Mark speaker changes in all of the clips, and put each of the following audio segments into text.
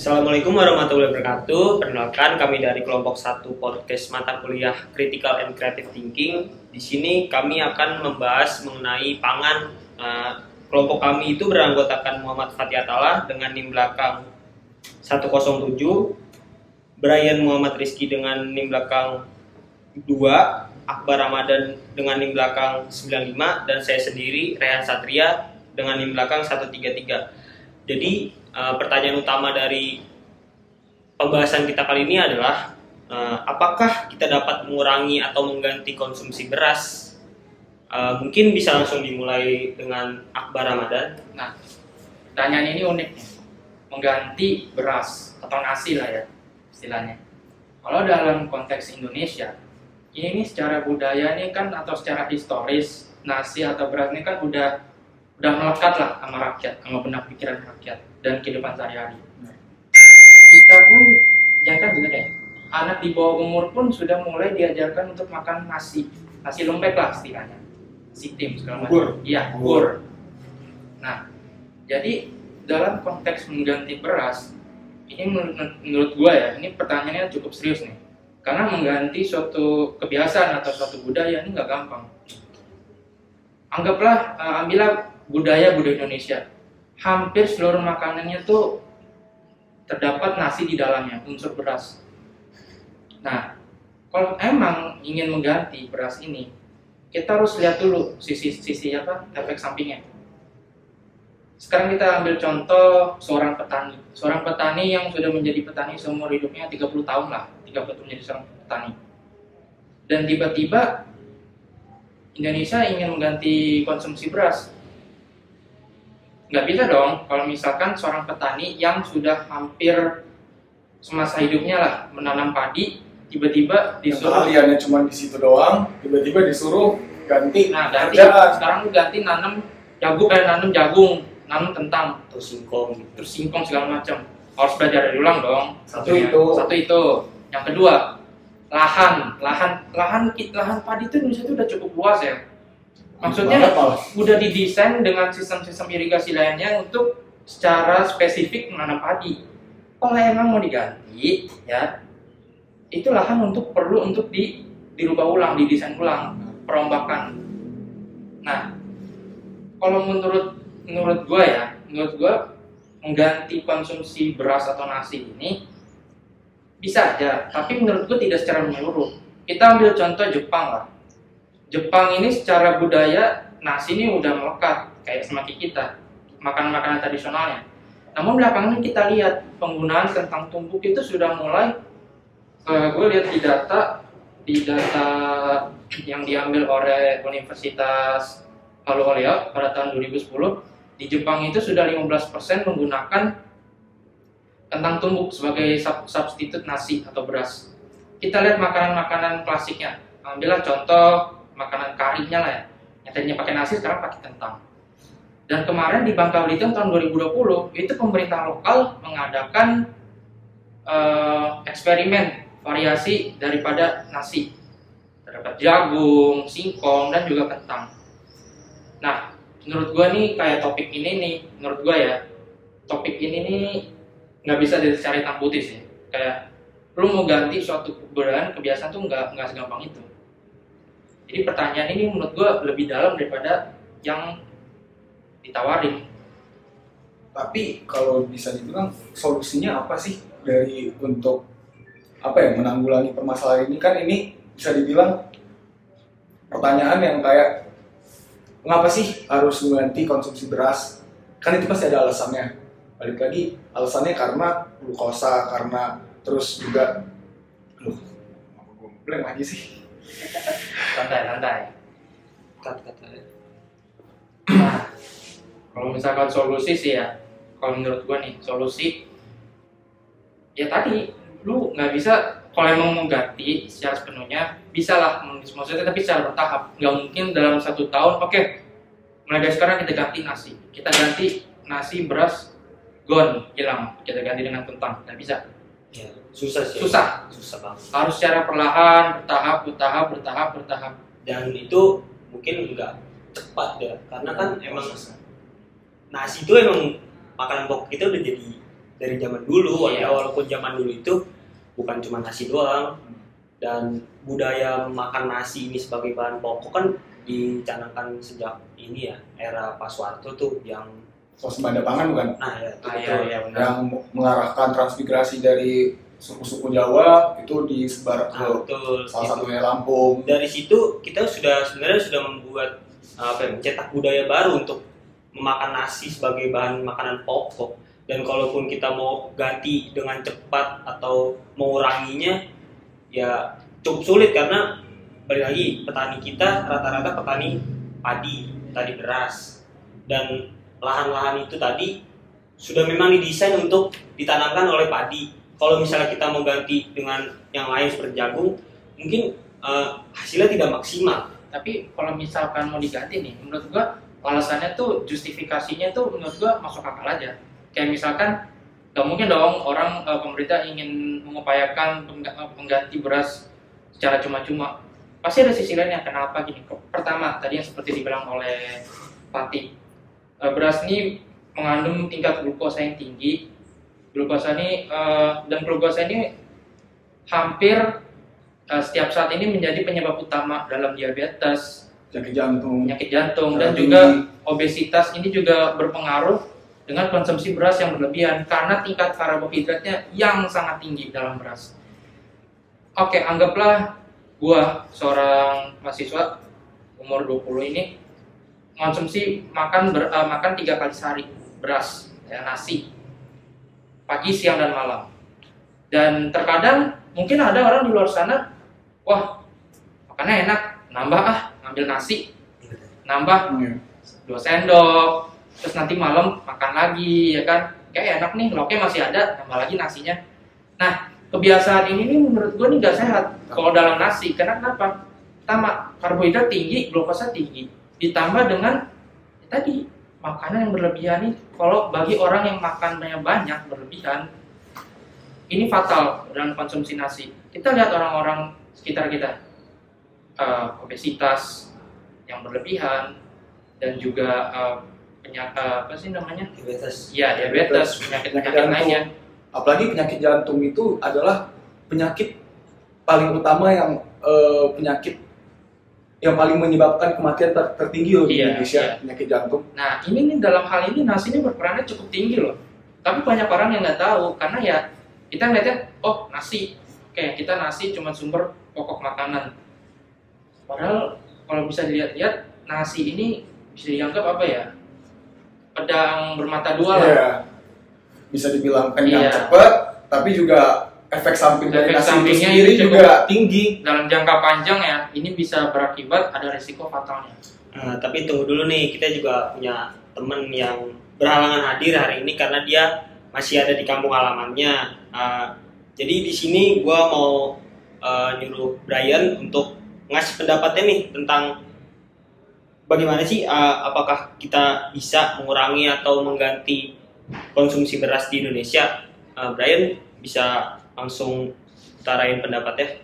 Speaker 1: Assalamualaikum warahmatullahi wabarakatuh. Perkenalkan, kami dari kelompok 1 podcast mata kuliah Critical and Creative Thinking. Di sini kami akan membahas mengenai pangan. Kelompok kami itu beranggotakan Muhammad Fatih Atalah dengan NIM belakang 107, Brian Muhammad Rizky dengan NIM belakang 2, Akbar Ramadan dengan NIM belakang 95, dan saya sendiri Rehan Satria dengan NIM belakang 133. Jadi pertanyaan utama dari pembahasan kita kali ini adalah apakah kita dapat mengurangi atau mengganti konsumsi beras? Mungkin bisa langsung dimulai dengan Akbar Ramadan.
Speaker 2: Nah, pertanyaan ini unik ya. Mengganti beras atau nasi lah ya istilahnya. Kalau dalam konteks Indonesia, ini secara budaya ini kan atau secara historis, nasi atau beras ini kan udah melekat lah sama rakyat, sama benak pikiran rakyat dan kehidupan sehari-hari. Kita pun, jangan kan juga deh, anak di bawah umur pun sudah mulai diajarkan untuk makan nasi lembek lah istilahnya, nasi tim segala macam. Iya, bubur. Nah, jadi dalam konteks mengganti beras, ini menurut gua ya, ini pertanyaannya cukup serius nih, karena mengganti suatu kebiasaan atau suatu budaya ini nggak gampang. Anggaplah, ambillah budaya Indonesia, hampir seluruh makanannya tuh terdapat nasi di dalamnya, unsur beras. Nah, kalau emang ingin mengganti beras ini, kita harus lihat dulu sisi efek sampingnya. Sekarang kita ambil contoh seorang petani yang sudah menjadi petani seumur hidupnya 30 tahun lah, 30 menjadi seorang petani. Dan tiba-tiba Indonesia ingin mengganti konsumsi beras. Nggak bisa dong kalau misalkan seorang petani yang sudah hampir semasa hidupnya lah menanam padi, tiba-tiba disuruh
Speaker 3: kaliannya cuma di situ doang, tiba-tiba disuruh ganti.
Speaker 2: Nah, ganti
Speaker 3: kerjaan.
Speaker 2: sekarang ganti nanam jagung, nanam kentang,
Speaker 1: Terus singkong
Speaker 2: segala macam. Harus belajar dari ulang dong.
Speaker 3: Satu itu.
Speaker 2: Yang kedua, lahan padi itu Indonesia itu udah cukup luas ya. Maksudnya udah didesain dengan sistem-sistem irigasi lainnya untuk secara spesifik menanam padi. Kalau emang mau diganti, ya itu lahan perlu untuk dirubah ulang, didesain ulang, perombakan. Nah, kalau menurut gue mengganti konsumsi beras atau nasi ini bisa aja, tapi menurut gue tidak secara menyeluruh. Kita ambil contoh Jepang lah. Jepang ini secara budaya nasi ini udah melekat kayak semakin kita makanan tradisionalnya. Namun belakangan kita lihat penggunaan kentang tumbuk itu sudah mulai. Gue lihat di data yang diambil oleh Universitas Haluoleo pada tahun 2010, di Jepang itu sudah 15% menggunakan kentang tumbuk sebagai substitut nasi atau beras. Kita lihat makanan-makanan klasiknya. Ambillah contoh makanan karinya lah ya, yang tadinya pakai nasi sekarang pakai kentang. Dan kemarin di Bangka Belitung tahun 2020 itu pemerintah lokal mengadakan eksperimen variasi daripada nasi, terdapat jagung, singkong, dan juga kentang. Nah, menurut gua nih kayak topik ini nih, menurut gua ya topik ini nih nggak bisa dicari hitam putih sih. Kayak lu mau ganti suatu kebiasaan tuh nggak segampang itu. Jadi pertanyaan ini menurut gue lebih dalam daripada yang ditawarin.
Speaker 3: Tapi kalau bisa dibilang solusinya apa sih untuk menanggulangi permasalahan ini? Kan ini bisa dibilang pertanyaan yang kayak mengapa sih harus mengganti konsumsi beras? Kan itu pasti ada alasannya. Balik lagi alasannya karena glukosa, karena terus juga gue blank lagi sih.
Speaker 2: Santai.
Speaker 1: kata-kata.
Speaker 2: Nah, kalau misalkan solusi sih ya, kalau menurut gua nih solusi ya tadi lu nggak bisa, kalau emang mau ganti secara sepenuhnya bisa lah, maksudnya tapi secara bertahap. Nggak mungkin dalam 1 tahun oke, mulai dari sekarang kita ganti nasi beras gone, hilang, kita ganti dengan kentang. Nggak bisa.
Speaker 1: Ya, susah banget.
Speaker 2: Harus secara perlahan, bertahap.
Speaker 1: Dan itu mungkin nggak cepat ya, karena kan emang nasi itu emang makanan pokok kita udah jadi dari zaman dulu.
Speaker 2: Iya.
Speaker 1: Walaupun zaman dulu itu bukan cuma nasi doang, dan budaya makan nasi ini sebagai bahan pokok kan dicanangkan sejak ini ya, era Pak Soeharto tuh, yang
Speaker 3: Swasembada pangan bukan?
Speaker 1: nah ya itu
Speaker 2: Iya, iya, benar.
Speaker 3: Yang mengarahkan transmigrasi dari suku-suku Jawa itu disebar ke
Speaker 1: betul.
Speaker 3: salah
Speaker 1: Itu.
Speaker 3: satunya Lampung.
Speaker 1: Dari situ kita sebenarnya sudah membuat mencetak budaya baru untuk memakan nasi sebagai bahan makanan pokok. Dan kalaupun kita mau ganti dengan cepat atau menguranginya, ya cukup sulit, karena balik lagi petani kita rata-rata petani padi beras, dan lahan-lahan itu tadi sudah memang didesain untuk ditanamkan oleh padi. Kalau misalnya kita mau ganti dengan yang lain seperti jagung, mungkin hasilnya tidak maksimal.
Speaker 2: Tapi kalau misalkan mau diganti nih, menurut gua alasannya tuh, justifikasinya tuh menurut gua masuk akal aja. Kayak misalkan nggak mungkin dong orang pemerintah ingin mengupayakan pengganti beras secara cuma-cuma. Pasti ada sisi lain yang kenapa gini. Pertama, tadi yang seperti dibilang oleh Fatih, beras ini mengandung tingkat glukosa yang tinggi. Glukosa ini dan glukosa ini hampir setiap saat ini menjadi penyebab utama dalam diabetes, penyakit jantung, dan juga obesitas. Ini juga berpengaruh dengan konsumsi beras yang berlebihan karena tingkat karbohidratnya yang sangat tinggi dalam beras. Oke, anggaplah gua seorang mahasiswa umur 20 ini konsumsi makan 3 kali sehari beras, ya, nasi, pagi, siang, dan malam. Dan terkadang mungkin ada orang di luar sana, wah makannya enak, ngambil nasi, nambah 2 sendok, terus nanti malam makan lagi, ya kan, kayak enak nih, lauknya masih ada, nambah lagi nasinya. Nah, kebiasaan ini nih menurut gue nih gak sehat kalau dalam nasi. Karena kenapa? Pertama, karbohidrat tinggi, glukosa tinggi, ditambah dengan tadi makanan yang berlebihan nih. Kalau bagi orang yang makannya banyak berlebihan, ini fatal dalam konsumsi nasi. Kita lihat orang-orang sekitar kita, obesitas yang berlebihan, dan juga
Speaker 1: Diabetes.
Speaker 2: Iya, diabetes, penyakit lainnya.
Speaker 3: Apalagi penyakit jantung itu adalah penyakit paling utama yang penyakit yang paling menyebabkan kematian tertinggi loh di Indonesia, penyakit jantung.
Speaker 2: Nah, ini nih dalam hal ini nasi ini berperannya cukup tinggi loh. Tapi banyak orang yang nggak tahu, karena ya kita ngeliatnya, oh nasi, kayak kita nasi cuma sumber pokok makanan. Padahal kalau bisa dilihat-lihat, nasi ini bisa dianggap apa ya? Pedang bermata dua lah.
Speaker 3: Iya. Bisa dibilang kenyang cepat, tapi juga efek samping dari nasi itu sendiri juga tinggi.
Speaker 2: Dalam jangka panjang ya, ini bisa berakibat ada risiko fatalnya.
Speaker 1: Tapi tunggu dulu nih, kita juga punya temen yang berhalangan hadir hari ini karena dia masih ada di kampung halamannya. Jadi di sini gue mau nyuruh Brian untuk ngasih pendapatnya nih tentang bagaimana sih, apakah kita bisa mengurangi atau mengganti konsumsi beras di Indonesia. Brian bisa langsung utarain pendapatnya.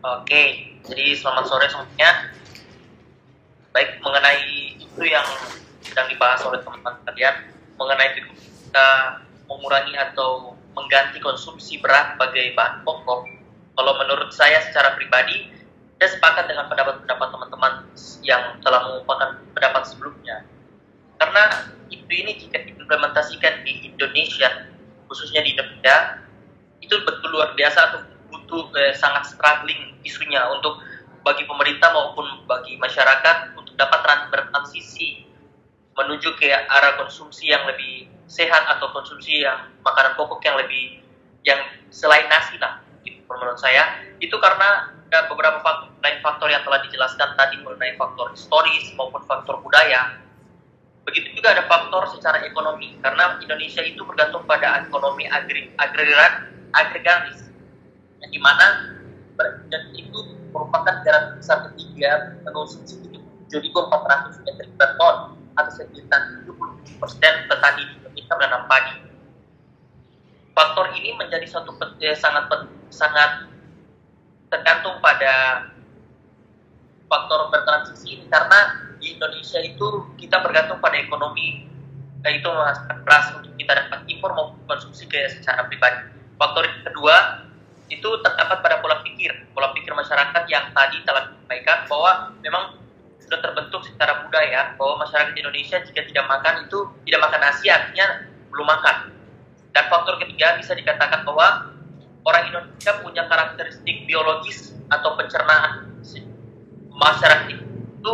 Speaker 4: Oke, jadi selamat sore semuanya. Baik, mengenai itu yang sedang dibahas oleh teman-teman kalian, mengenai kita mengurangi atau mengganti konsumsi beras sebagai bahan pokok. Kalau menurut saya secara pribadi, saya sepakat dengan pendapat-pendapat teman-teman yang telah mengungkapkan pendapat sebelumnya. Karena ini jika diimplementasikan di Indonesia, khususnya di Indonesia, itu betul luar biasa atau butuh sangat struggling isunya untuk bagi pemerintah maupun bagi masyarakat untuk dapat bertransisi menuju ke arah konsumsi yang lebih sehat atau konsumsi yang makanan pokok yang selain nasi lah. Menurut saya itu karena ada beberapa faktor yang telah dijelaskan tadi, mengenai faktor historis maupun faktor budaya. Begitu juga ada faktor secara ekonomi, karena Indonesia itu bergantung pada ekonomi agregaris, yang dimana itu merupakan negara besar ketiga mengonsumsi 7.400 metrik ton atau sekitar 70% petani di Indonesia menanam padi. Faktor ini menjadi suatu sangat tergantung pada faktor bertransisi ini, karena di Indonesia itu kita bergantung pada ekonomi itu menghasilkan beras untuk kita dapat impor maupun konsumsi secara pribadi. Faktor yang kedua itu terdapat pada pola pikir masyarakat yang tadi telah disampaikan bahwa memang sudah terbentuk secara budaya bahwa masyarakat Indonesia jika tidak makan nasi artinya belum makan. Dan faktor ketiga bisa dikatakan bahwa orang Indonesia punya karakteristik biologis atau pencernaan masyarakat itu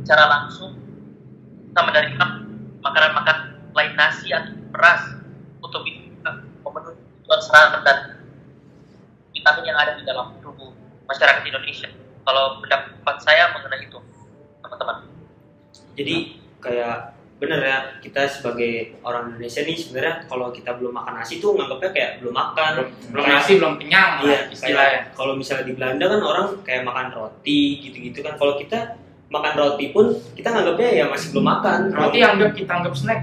Speaker 4: secara langsung kita menerima makanan lain nasi atau beras untuk memenuhi kebutuhan serat dan vitamin yang ada di dalam tubuh masyarakat Indonesia. Kalau pendapat saya mengenai itu, teman-teman.
Speaker 1: Jadi kayak bener ya, kita sebagai orang Indonesia nih sebenarnya kalau kita belum makan nasi tuh nganggapnya kayak belum makan,
Speaker 2: belum nasi belum kenyang
Speaker 1: iya,
Speaker 2: istilahnya.
Speaker 1: Kalau misalnya di Belanda kan orang kayak makan roti gitu-gitu kan. Kalau kita makan roti pun kita nganggapnya ya masih belum makan.
Speaker 2: Roti kita anggap snack.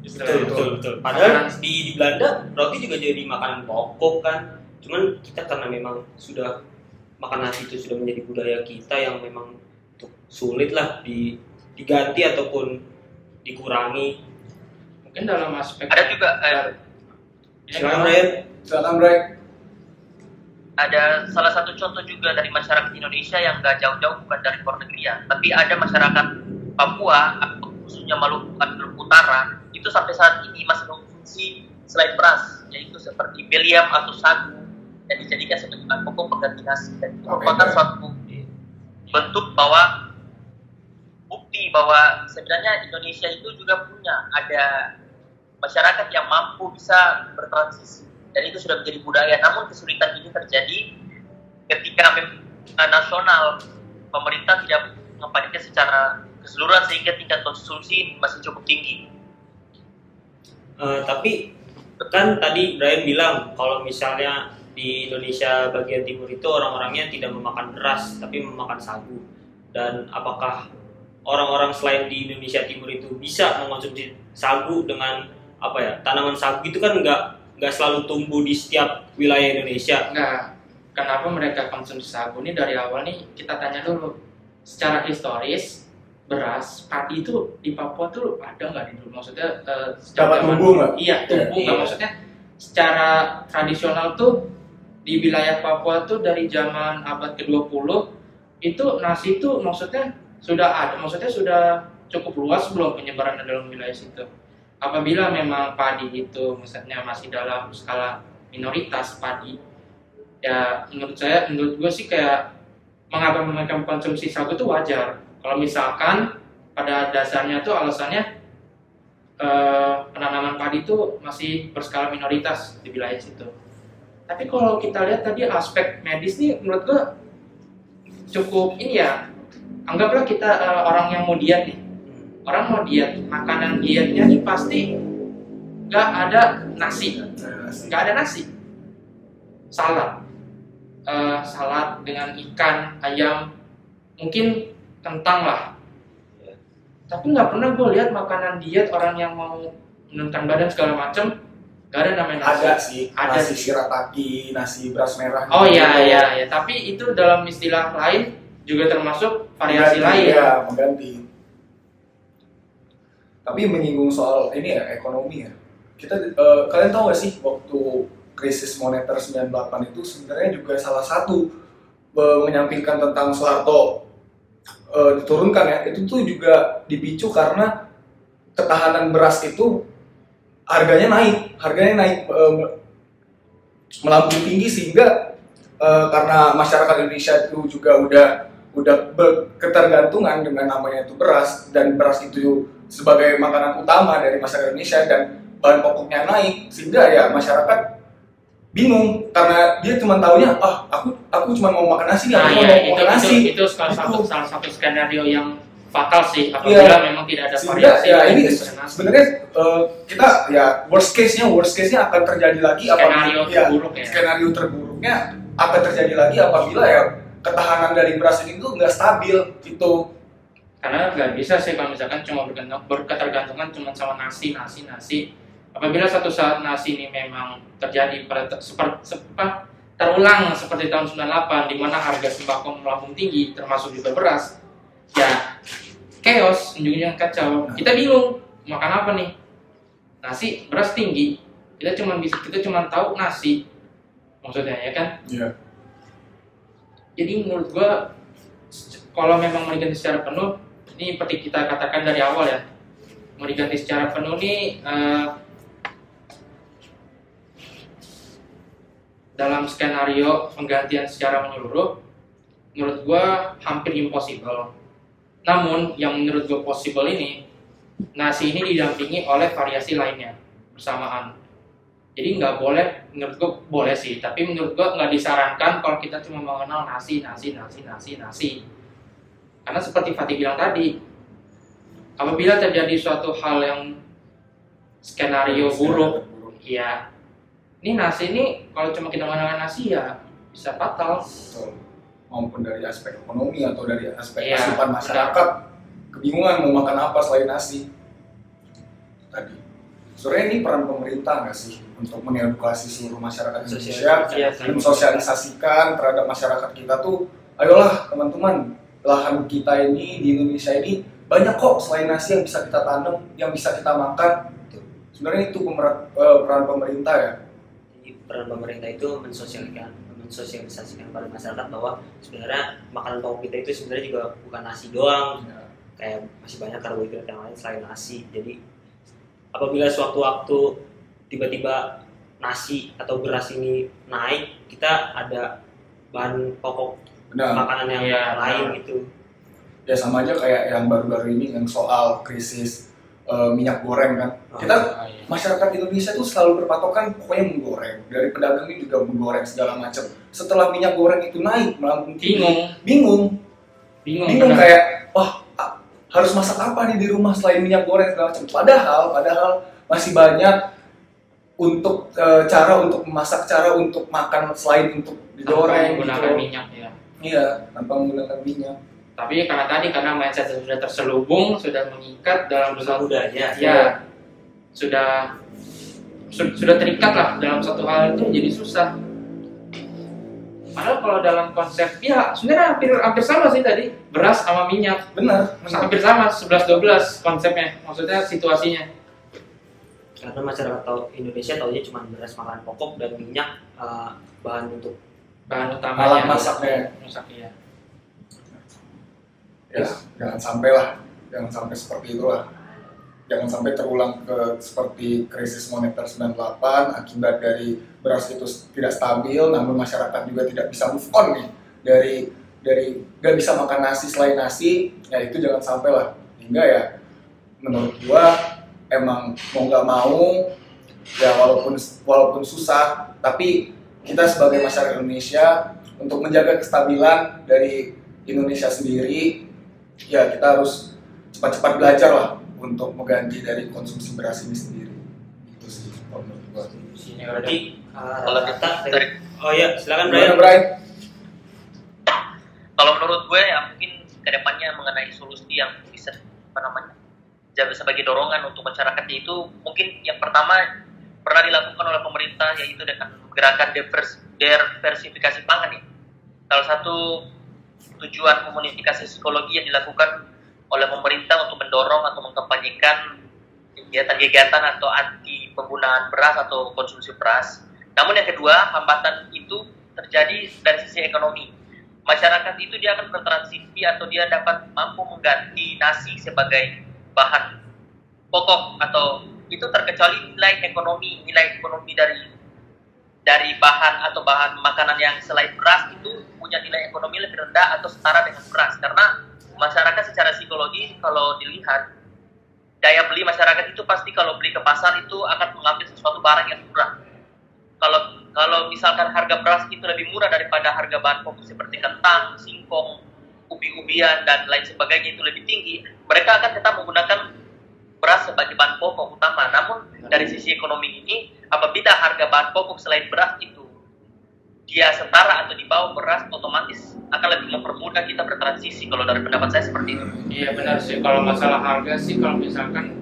Speaker 1: Betul. Padahal di Belanda roti juga jadi makanan pokok kan. Cuman kita karena memang sudah makan nasi itu sudah menjadi budaya kita yang memang sulit lah diganti ataupun dikurangi.
Speaker 2: Mungkin dalam aspek
Speaker 4: ada juga
Speaker 3: silakan Brian.
Speaker 4: Ada salah satu contoh juga dari masyarakat Indonesia yang nggak jauh-jauh bukan dari luar negeri ya, tapi ada masyarakat Papua atau khususnya Maluku Utara itu sampai saat ini masih mengkonsumsi selain beras, yaitu seperti beliam atau sagu yang dijadikan sebagai bahan pokok pengganti nasi. Dan itu merupakan suatu bentuk bahwa bukti bahwa sebenarnya Indonesia itu juga punya ada masyarakat yang mampu bisa bertransisi. Dan itu sudah menjadi budaya. Namun kesulitan ini terjadi ketika nasional pemerintah tidak mengkampanyekan secara keseluruhan sehingga tingkat konsumsi masih cukup tinggi.
Speaker 1: Tapi kan tadi Brian bilang kalau misalnya di Indonesia bagian timur itu orang-orangnya tidak memakan beras tapi memakan sagu. Dan apakah orang-orang selain di Indonesia timur itu bisa mengonsumsi sagu dengan tanaman sagu itu kan nggak selalu tumbuh di setiap wilayah Indonesia.
Speaker 2: Nah, kenapa mereka konsumsi sagu ini dari awal nih kita tanya dulu. Secara historis, beras, padi itu di Papua tuh ada nggak dulu? Maksudnya
Speaker 3: dapat tumbuh nggak?
Speaker 2: Iya, tumbuh nggak. Maksudnya secara tradisional tuh di wilayah Papua tuh dari zaman abad ke-20 itu nasi itu maksudnya sudah ada, maksudnya sudah cukup luas belum penyebaran dalam wilayah situ. Apabila memang padi itu misalnya masih dalam skala minoritas padi, ya menurut gue sih kayak mengapa mereka konsumsi sagu itu wajar. Kalau misalkan pada dasarnya tuh alasannya penanaman padi itu masih berskala minoritas di wilayah situ. Tapi kalau kita lihat tadi aspek medis nih menurut gue cukup ini ya, anggaplah kita orang yang mau diet nih. Orang mau diet, makanan dietnya nih pasti nggak ada nasi, salad, salad dengan ikan, ayam, mungkin kentang lah. Tapi nggak pernah gue lihat makanan diet orang yang mau menurunkan badan segala macam, nggak ada namanya nasi.
Speaker 3: Ada sih,
Speaker 2: ada
Speaker 3: nasi shirataki, nasi beras merah.
Speaker 2: Oh iya, tapi itu dalam istilah lain juga termasuk variasi lain.
Speaker 3: Iya, mengganti. Tapi menyinggung soal ini ya, ekonomi ya. Kalian tahu gak sih waktu krisis moneter 98 itu sebenarnya juga salah satu menyampingkan tentang Soeharto diturunkan ya, itu tuh juga dipicu karena ketahanan beras itu harganya naik melambung tinggi sehingga karena masyarakat Indonesia itu juga udah ketergantungan dengan namanya itu beras, dan beras itu sebagai makanan utama dari masyarakat Indonesia dan bahan pokoknya naik, sehingga ya masyarakat bingung karena dia cuma taunya aku cuma mau makan nasi,
Speaker 2: itu salah satu skenario yang fatal sih apabila memang tidak ada variasi.
Speaker 3: Ya ini sebenarnya kita ya worst case-nya akan terjadi lagi skenario terburuknya akan terjadi lagi apabila ya ketahanan dari beras ini tuh nggak stabil gitu.
Speaker 2: Karena nggak bisa sih kalau misalkan cuma berketergantungan cuma sama nasi. Apabila satu saat nasi ini memang terjadi terulang seperti tahun 98 di mana harga sembako melambung tinggi termasuk juga beras, ya chaos, menjunjung kacau. Kita bingung makan apa nih. Nasi, beras tinggi. Kita cuma tahu nasi. Maksudnya ya kan?
Speaker 3: Iya.
Speaker 2: Jadi menurut gua kalau memang mau diganti secara penuh, ini seperti kita katakan dari awal ya. Mau diganti secara penuh nih dalam skenario penggantian secara menyeluruh, menurut gua hampir impossible. Namun yang menurut gua possible ini, nasi ini didampingi oleh variasi lainnya bersamaan. Jadi nggak boleh, menurut gua boleh sih, tapi menurut gua nggak disarankan kalau kita cuma mengenal nasi. Karena seperti Fatih bilang tadi, apabila terjadi suatu hal yang skenario buruk, ya ini nasi ini kalau cuma kita mengenal nasi ya bisa fatal.
Speaker 3: Betul. Maupun dari aspek ekonomi atau dari aspek
Speaker 2: Iya,
Speaker 3: asupan masyarakat, kebingungan mau makan apa selain nasi. Tadi, sebenarnya ini peran pemerintah nggak sih untuk mengedukasi seluruh masyarakat Indonesia, mensosialisasikan terhadap masyarakat kita tuh, ayolah teman-teman, lahan kita ini di Indonesia ini banyak kok selain nasi yang bisa kita tanam, yang bisa kita makan. Sebenarnya itu peran pemerintah ya.
Speaker 1: Peran pemerintah itu mensosialisasikan pada masyarakat bahwa sebenarnya makanan pokok kita itu sebenarnya juga bukan nasi doang, kayak masih banyak karbohidrat yang lain selain nasi. Jadi apabila suatu waktu tiba-tiba nasi atau beras ini naik, kita ada bahan pokok makanan yang lain gitu.
Speaker 3: Ya sama aja kayak yang baru-baru ini yang soal krisis minyak goreng kan. Kita masyarakat Indonesia tuh selalu berpatokan pokoknya menggoreng. Dari pedagang ini juga menggoreng segala macam. Setelah minyak goreng itu naik melambung tinggi, bingung kayak wah harus masak apa nih di rumah selain minyak goreng segala macam. Padahal masih banyak untuk cara untuk memasak, cara untuk makan selain untuk digoreng
Speaker 2: menggunakan minyak ya.
Speaker 3: Iya, tanpa menggunakan minyak.
Speaker 2: Tapi karena mindset sudah terselubung, sudah mengikat dalam satu
Speaker 1: budaya,
Speaker 2: ya sudah terikat lah dalam satu hal itu jadi susah. Padahal kalau dalam konsep ya sebenarnya hampir sama sih tadi, beras sama minyak.
Speaker 3: Benar.
Speaker 2: Hampir sama 11-12 konsepnya, maksudnya situasinya.
Speaker 1: Karena masyarakat Indonesia taunya cuma beras makanan pokok dan minyak bahan
Speaker 2: utamanya.
Speaker 3: Alat masaknya.
Speaker 2: Ya.
Speaker 3: Ya, jangan sampai seperti itulah. Jangan sampai terulang seperti krisis moneter 98 akibat dari beras itu tidak stabil, namun masyarakat juga tidak bisa move on nih dari nggak bisa makan nasi selain nasi, ya itu jangan sampai lah. Hingga ya menurut gua emang mau nggak mau ya walaupun susah, tapi kita sebagai masyarakat Indonesia untuk menjaga kestabilan dari Indonesia sendiri, ya kita harus cepat-cepat belajar lah untuk mengganti dari konsumsi beras ini sendiri. Itu sih menurut gua.
Speaker 1: Berarti silakan
Speaker 3: Brian.
Speaker 4: Kalau menurut gue ya mungkin kedepannya mengenai solusi yang bisa jadi sebagai dorongan untuk masyarakat, itu mungkin yang pertama pernah dilakukan oleh pemerintah, yaitu dengan gerakan diversifikasi pangan nih. Salah satu tujuan komunikasi psikologi yang dilakukan oleh pemerintah untuk mendorong atau mengkampanyekan kegiatan-kegiatan atau anti penggunaan beras atau konsumsi beras. Namun yang kedua, hambatan itu terjadi dari sisi ekonomi. Masyarakat itu dia akan bertransisi atau dia dapat mampu mengganti nasi sebagai bahan pokok, atau itu terkecuali nilai ekonomi dari bahan atau bahan makanan yang selain beras itu punya nilai ekonomi lebih rendah atau setara dengan beras. Karena masyarakat secara psikologi kalau dilihat daya beli masyarakat itu pasti kalau beli ke pasar itu akan mengambil sesuatu barang yang murah. Kalau misalkan harga beras itu lebih murah daripada harga bahan pokok seperti kentang, singkong, ubi-ubian dan lain sebagainya itu lebih tinggi, mereka akan tetap menggunakan beras sebagai bahan pokok utama. Namun dari sisi ekonomi ini, apabila harga bahan pokok selain beras itu dia setara atau di bawah beras, otomatis akan lebih mempermudah kita bertransisi. Kalau dari pendapat saya seperti itu.
Speaker 2: Iya benar sih, kalau masalah harga sih, kalau misalkan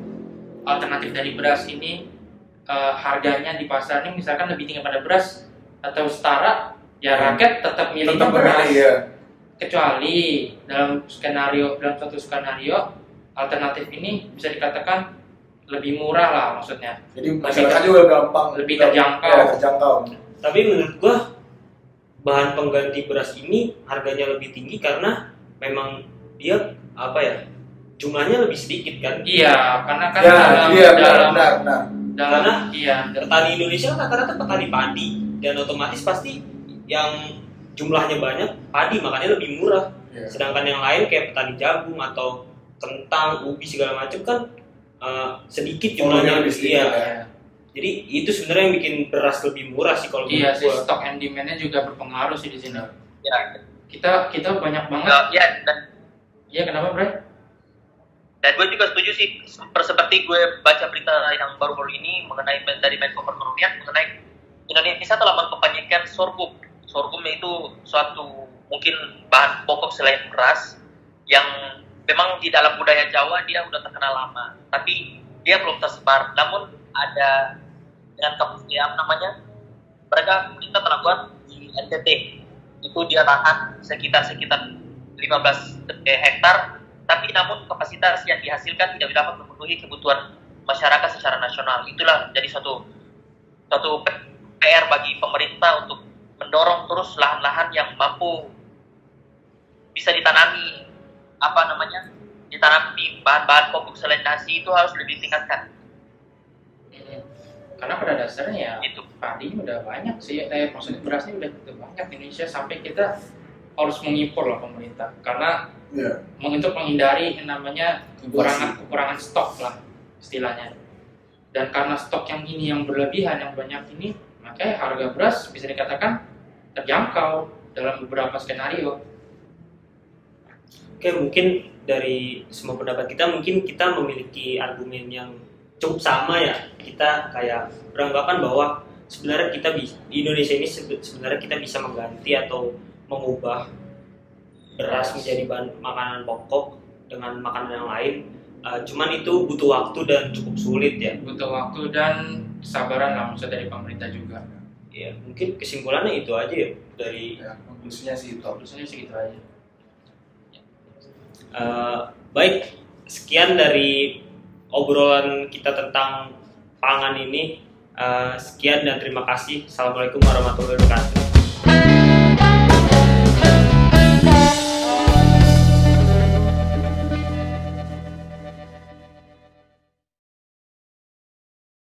Speaker 2: alternatif dari beras ini harganya di pasar ini misalkan lebih tinggi pada beras atau setara, ya rakyat tetap milihnya beras.
Speaker 3: Iya.
Speaker 2: Kecuali dalam suatu skenario alternatif ini bisa dikatakan lebih murah lah maksudnya.
Speaker 3: Jadi masyarakat juga gampang,
Speaker 2: lebih terjangkau.
Speaker 3: Ya, terjangkau.
Speaker 1: Tapi menurut gua bahan pengganti beras ini harganya lebih tinggi karena memang dia apa ya, jumlahnya lebih sedikit kan.
Speaker 2: Iya, karena kan
Speaker 3: Ya, iya, benar.
Speaker 1: Karena
Speaker 2: iya,
Speaker 1: petani Indonesia rata-rata petani padi dan otomatis pasti yang jumlahnya banyak padi makanya lebih murah.
Speaker 3: Iya.
Speaker 1: Sedangkan yang lain kayak petani jagung atau kentang, ubi segala macam kan sedikit jumlahnya.
Speaker 3: Lebih sedikit,
Speaker 1: Iya.
Speaker 3: ya.
Speaker 1: Jadi itu sebenarnya yang bikin beras lebih murah sih kalau
Speaker 2: iya
Speaker 1: menurut
Speaker 2: sih,
Speaker 1: gua.
Speaker 2: stock and demand-nya juga berpengaruh sih di sini.
Speaker 4: Ya,
Speaker 2: Kita banyak banget.
Speaker 4: ya dan
Speaker 2: Iya, kenapa, Bre?
Speaker 4: dan gue juga setuju sih seperti gue baca berita yang baru-baru ini mengenai dari Menko Perekonomian mengenai Indonesia telah mengkampanyekan sorghum. Sorghum itu suatu mungkin bahan pokok selain beras yang memang di dalam budaya Jawa dia udah terkenal lama, tapi dia belum tersebar. Namun ada dengan kepastian namanya mereka kita telah buat di NTT itu dia lahan sekitar 15 hektar, tapi namun kapasitas yang dihasilkan tidak dapat memenuhi kebutuhan masyarakat secara nasional. Itulah jadi suatu PR bagi pemerintah untuk mendorong terus lahan-lahan yang mampu bisa ditanami ditanami bahan-bahan pokok selain nasi itu harus lebih ditingkatkan.
Speaker 2: Karena pada dasarnya ya
Speaker 4: Itu.
Speaker 2: padi udah banyak sih, maksudnya berasnya udah banyak di Indonesia sampai kita harus mengimpor lah pemerintah karena
Speaker 3: Iya.
Speaker 2: untuk menghindari yang namanya kekurangan stok lah istilahnya. Dan karena stok yang ini yang berlebihan yang banyak ini, makanya harga beras bisa dikatakan terjangkau dalam beberapa skenario.
Speaker 1: Oke, mungkin dari semua pendapat kita mungkin kita memiliki argumen yang cukup sama ya. Kita kayak beranggapan bahwa sebenarnya kita di Indonesia ini sebenarnya kita bisa mengganti atau mengubah beras menjadi bahan makanan pokok dengan makanan yang lain. Cuman itu butuh waktu dan cukup sulit ya.
Speaker 2: Butuh waktu dan kesabaran lah maksudnya dari pemerintah juga.
Speaker 1: Ya, mungkin kesimpulannya itu aja ya dari
Speaker 3: Ya, konklusinya sih itu.
Speaker 2: Solusinya segitu aja.
Speaker 1: baik, sekian dari obrolan kita tentang pangan ini. Sekian dan terima kasih. Assalamualaikum warahmatullahi wabarakatuh.